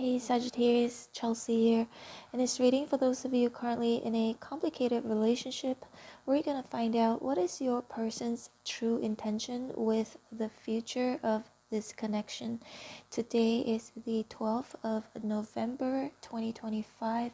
Hey Sagittarius, Chelsea here. In this reading, for those of you currently in a complicated relationship, we're going to find out what is your person's true intention with the future of this connection. Today is the 12th of November 2025.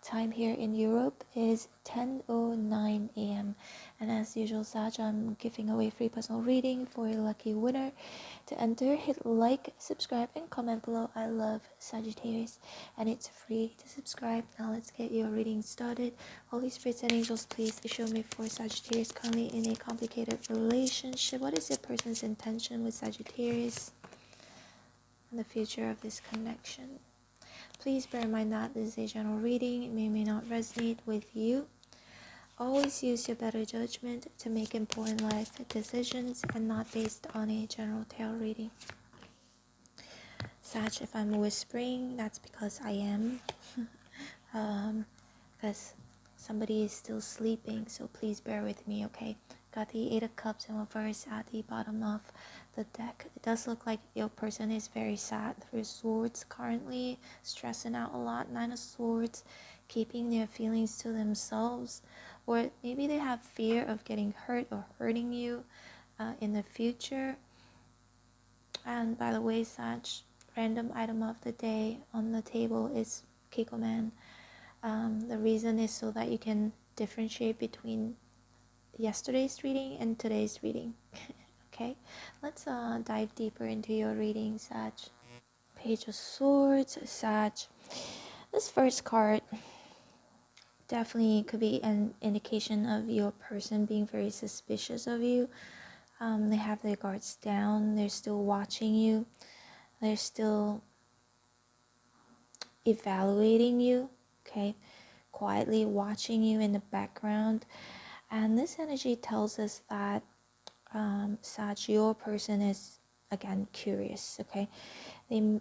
Time here in Europe is 10:09 a.m. And as usual, Sag, I'm giving away free personal reading for a lucky winner. To enter, hit like, subscribe, and comment below. I love Sagittarius, and it's free to subscribe. Now let's get your reading started. Holy Spirits and Angels, please show me for Sagittarius currently in a complicated relationship. What is your person's intention with Sagittarius and the future of this connection? Please bear in mind that this is a general reading. It may or may not resonate with you. Always use your better judgment to make important life decisions and not based on a general tarot reading. Sag, if I'm whispering, that's because I am. Because somebody is still sleeping, so please bear with me, okay? Got the Eight of Cups in reverse at the bottom of the deck. It does look like your person is very sad. Three of Swords currently, stressing out a lot. Nine of Swords, keeping their feelings to themselves. Or maybe they have fear of getting hurt or hurting you in the future. And by the way, Sag, random item of the day on the table is Kikoman. The reason is so that you can differentiate between yesterday's reading and today's reading. Okay, let's dive deeper into your reading, Sag. Page of Swords, Sag. This first card definitely could be an indication of your person being very suspicious of you. They have their guards down. They're still watching you. They're still evaluating you, okay? Quietly watching you in the background. And this energy tells us that, Sag, your person is, again, curious, okay? They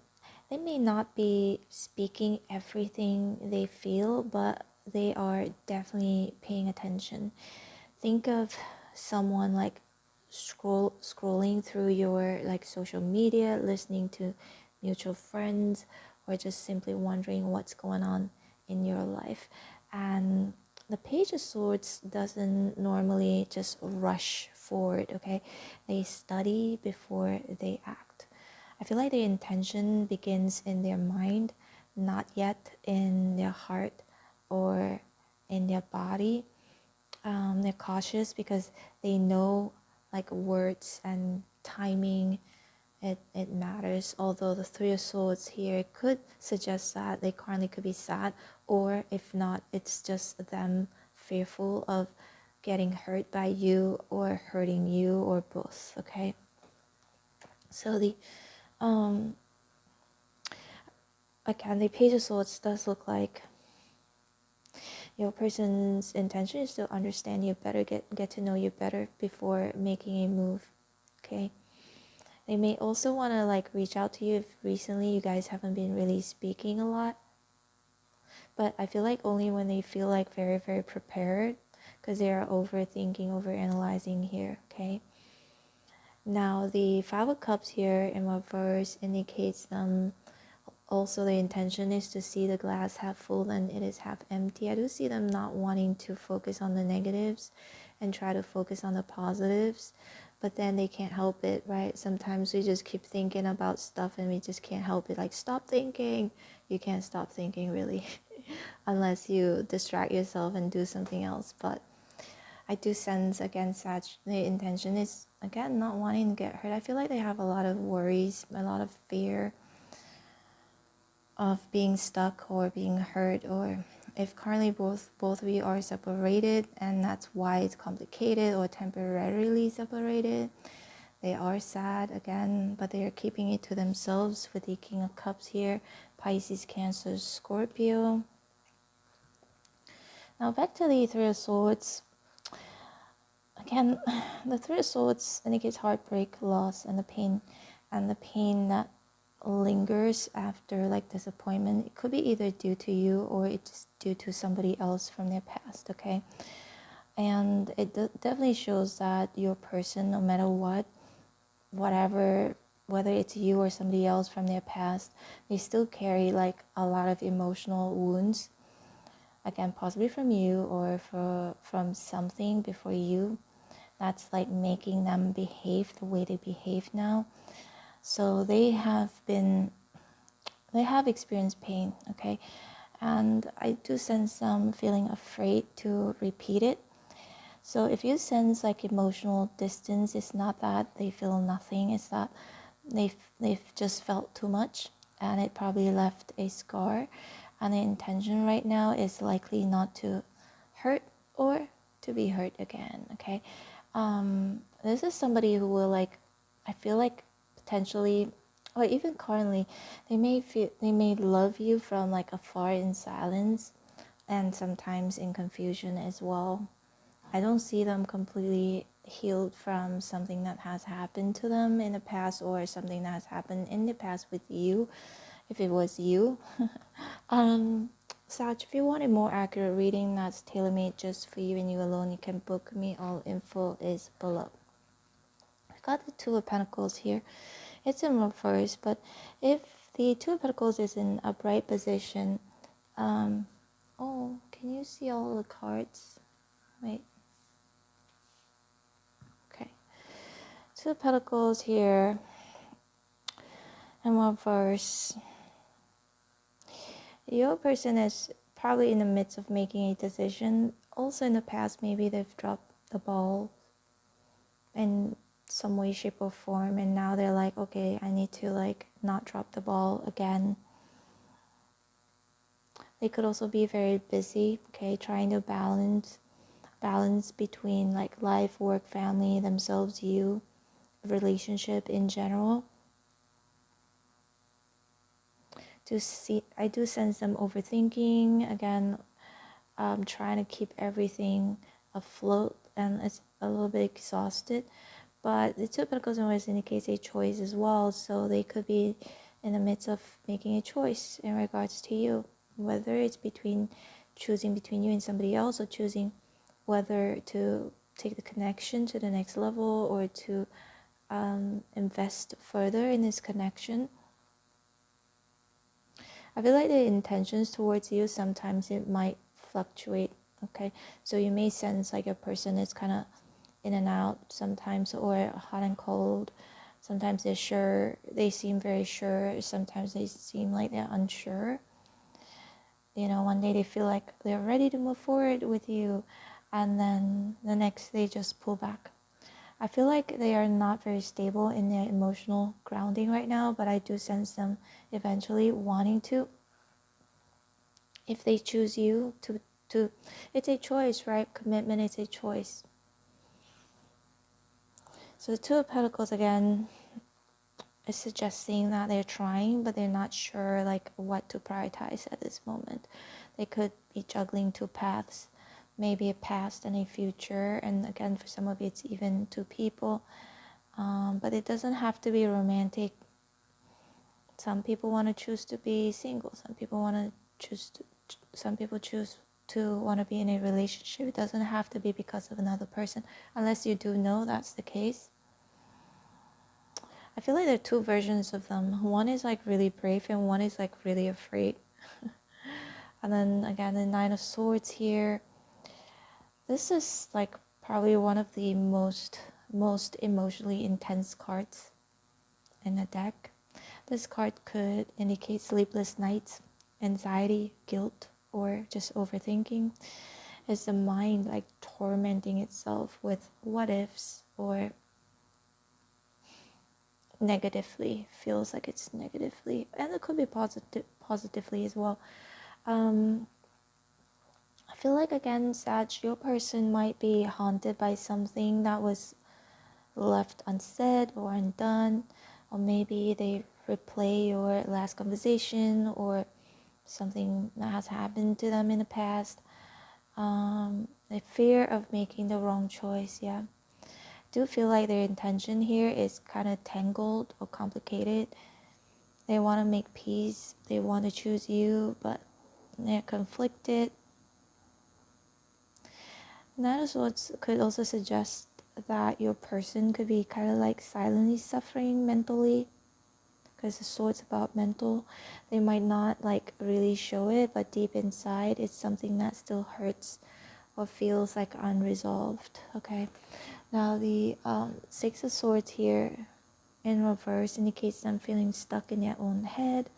may not be speaking everything they feel, but they are definitely paying attention. Think of someone like scrolling through your like social media, listening to mutual friends, or just simply wondering what's going on in your life. And the Page of Swords doesn't normally just rush forward, okay? They study before they act. I feel like the intention begins in their mind, not yet in their heart or in their body. They're cautious because they know like words and timing, it matters. Although the Three of Swords here could suggest that they currently could be sad, or if not, it's just them fearful of getting hurt by you or hurting you, or both, okay? So the again, the Page of Swords does look like your person's intention is to understand you better, get to know you better before making a move, okay? They may also want to like reach out to you if recently you guys haven't been really speaking a lot. But I feel like only when they feel like very, very prepared, because they are overthinking, overanalyzing here, okay? Now, the Five of Cups here in reverse indicates also the intention is to see the glass half full than it is half empty. I do see them not wanting to focus on the negatives and try to focus on the positives, but then they can't help it, right? Sometimes we just keep thinking about stuff and we just can't help it. Like, stop thinking. You can't stop thinking, really, unless you distract yourself and do something else. But I do sense, again, Sag, the intention is, again, not wanting to get hurt. I feel like they have a lot of worries, a lot of fear of being stuck or being hurt, or if currently both of you are separated and that's why it's complicated or temporarily separated, they are sad again, but they are keeping it to themselves with the King of Cups here. Pisces, Cancer, Scorpio. Now back to the Three of Swords. Again, the Three of Swords indicates heartbreak, loss, and the pain that lingers after like disappointment. It could be either due to you or it's due to somebody else from their past, okay? And it definitely shows that your person, no matter whatever whether it's you or somebody else from their past, they still carry like a lot of emotional wounds, again possibly from you or from something before you, that's like making them behave the way they behave now. So they have experienced pain, okay? And I do sense some feeling afraid to repeat it. So if you sense like emotional distance, it's not that they feel nothing, it's that they've just felt too much and it probably left a scar, and the intention right now is likely not to hurt or to be hurt again, okay? This is somebody who will like, I feel like potentially or even currently they may love you from like afar in silence and sometimes in confusion as well. I don't see them completely healed from something that has happened to them in the past or something that has happened in the past with you, if it was you. Sag, if you want a more accurate reading that's tailor-made just for you and you alone, you can book me. All info is below. I've got the Two of Pentacles here. It's in reverse, but if the Two of Pentacles is in a upright position, oh, can you see all the cards? Wait. Okay. Two of Pentacles here in reverse. Your person is probably in the midst of making a decision. Also in the past, maybe they've dropped the ball in some way, shape, or form, and now they're like, okay, I need to like not drop the ball again. They could also be very busy, okay, trying to balance between like life, work, family, themselves, you, relationship in general. I do sense them overthinking again, trying to keep everything afloat, and it's a little bit exhausted. But the Two of Pentacles always indicates a choice as well, so they could be in the midst of making a choice in regards to you, whether it's choosing between you and somebody else, or choosing whether to take the connection to the next level or to invest further in this connection. I feel like the intentions towards you, sometimes it might fluctuate, okay? So you may sense like a person is kind of in and out sometimes, or hot and cold. Sometimes they're sure, they seem very sure. Sometimes they seem like they're unsure. You know, one day they feel like they're ready to move forward with you, and then the next they just pull back. I feel like they are not very stable in their emotional grounding right now, but I do sense them eventually wanting to. If they choose you to it's a choice, right? Commitment is a choice. So the Two of Pentacles again is suggesting that they're trying, but they're not sure like what to prioritize at this moment. They could be juggling two paths, maybe a past and a future, and again for some of you it's even two people, but it doesn't have to be romantic. Some people want to choose to be single, some people choose to want to be in a relationship. It doesn't have to be because of another person, unless you do know that's the case. I feel like there are two versions of them. One is like really brave and one is like really afraid. And then again, the Nine of Swords here. This is like probably one of the most emotionally intense cards in the deck. This card could indicate sleepless nights, anxiety, guilt, or just overthinking. Is the mind like tormenting itself with what ifs, or negatively, feels like it's negatively, and it could be positively as well. I feel like again, Sag, your person might be haunted by something that was left unsaid or undone, or maybe they replay your last conversation or something that has happened to them in the past. The fear of making the wrong choice, yeah. Do feel like their intention here is kind of tangled or complicated. They want to make peace, they want to choose you, but they're conflicted. That is what could also suggest that your person could be kind of like silently suffering mentally, because the sword's about mental. They might not like really show it, but deep inside it's something that still hurts or feels like unresolved. Okay, now the Six of Swords here in reverse indicates them feeling stuck in their own head,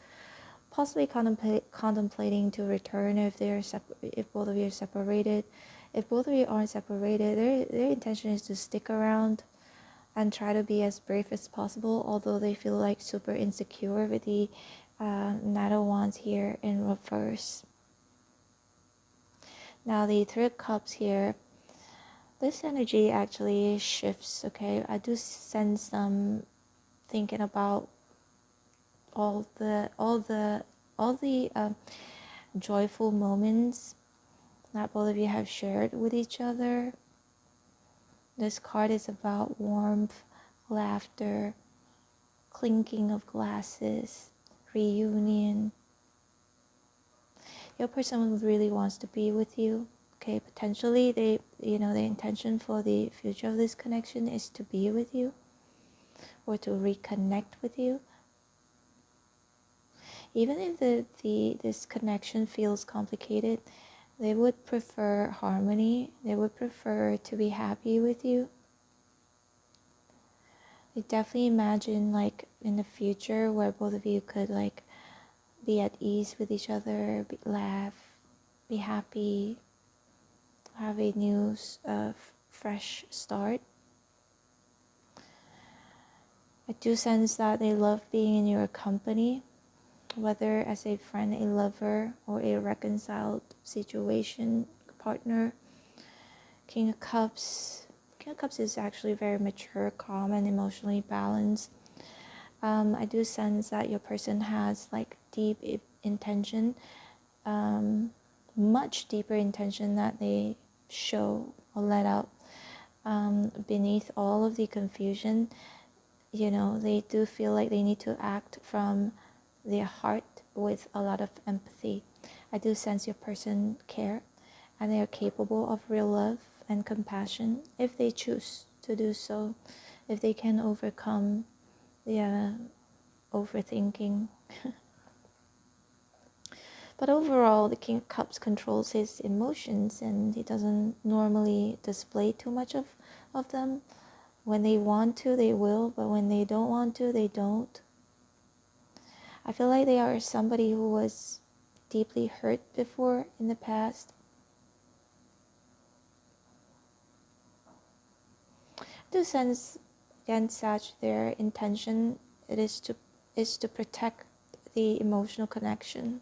possibly contemplating to return if if both of you are separated. If both of you aren't separated, their intention is to stick around and try to be as brave as possible, although they feel like super insecure with the Knight of Wands here in reverse. Now the Three of Cups here, this energy actually shifts. Okay, I do sense them thinking about all the joyful moments that both of you have shared with each other. This card is about warmth, laughter, clinking of glasses, reunion. Your person really wants to be with you. Okay, potentially the intention for the future of this connection is to be with you or to reconnect with you. Even if this connection feels complicated, they would prefer harmony. They would prefer to be happy with you. They definitely imagine like in the future where both of you could like be at ease with each other, laugh, be happy, have a new fresh start. I do sense that they love being in your company, whether as a friend, a lover, or a reconciled situation partner. King of Cups. King of Cups is actually very mature, calm, and emotionally balanced. I do sense that your person has like deep intention, much deeper intention that they show or let out beneath all of the confusion. They do feel like they need to act from their heart with a lot of empathy. I do sense your person care, and they are capable of real love and compassion if they choose to do so, if they can overcome the overthinking. But overall, the King of Cups controls his emotions, and he doesn't normally display too much of them. When they want to, they will, but when they don't want to, they don't. I feel like they are somebody who was deeply hurt before in the past. I do sense against such their intention is to protect the emotional connection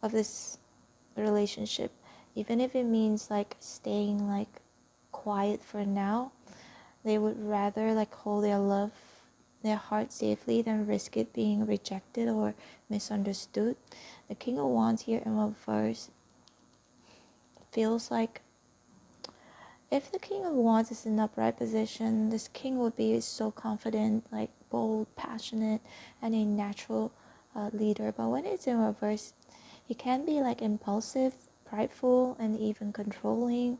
of this relationship, even if it means like staying like quiet for now. They would rather like hold their heart safely than risk it being rejected or misunderstood. The King of Wands here in reverse feels like if the King of Wands is in upright position, this king would be so confident, like bold, passionate, and a natural leader. But when it's in reverse, he can be like impulsive, prideful, and even controlling.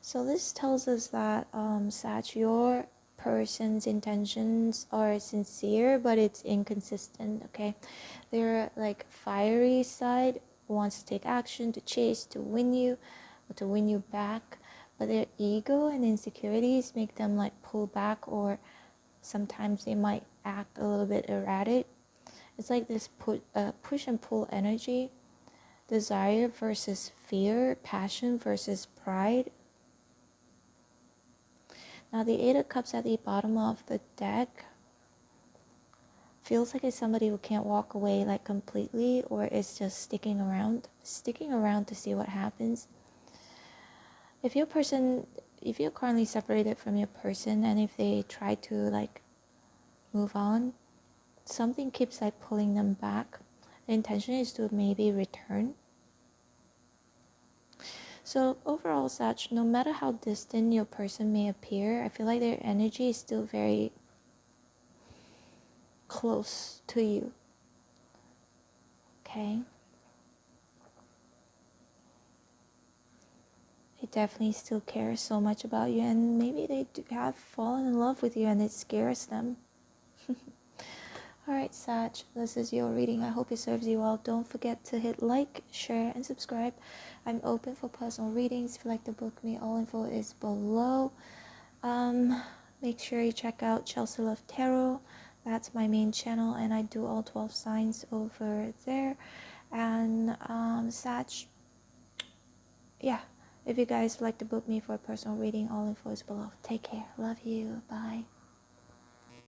So this tells us that Sag, your person's intentions are sincere, but it's inconsistent. Okay, their like fiery side wants to take action, to chase, to win you, or to win you back, but their ego and insecurities make them like pull back, or sometimes they might act a little bit erratic. It's like this push and pull energy, desire versus fear, passion versus pride. Now the Eight of Cups at the bottom of the deck feels like it's somebody who can't walk away like completely, or is just sticking around to see what happens. If you're currently separated from your person, and if they try to like move on, something keeps like pulling them back. The intention is to maybe return. So overall, Sag, no matter how distant your person may appear, I feel like their energy is still very close to you. Okay? They definitely still care so much about you, and maybe they have fallen in love with you and it scares them. Alright, Sag, this is your reading. I hope it serves you well. Don't forget to hit like, share, and subscribe. I'm open for personal readings. If you'd like to book me, all info is below. Make sure you check out Chelsea Love Tarot. That's my main channel, and I do all 12 signs over there. And Sag, yeah, if you guys like to book me for a personal reading, all info is below. Take care. Love you. Bye.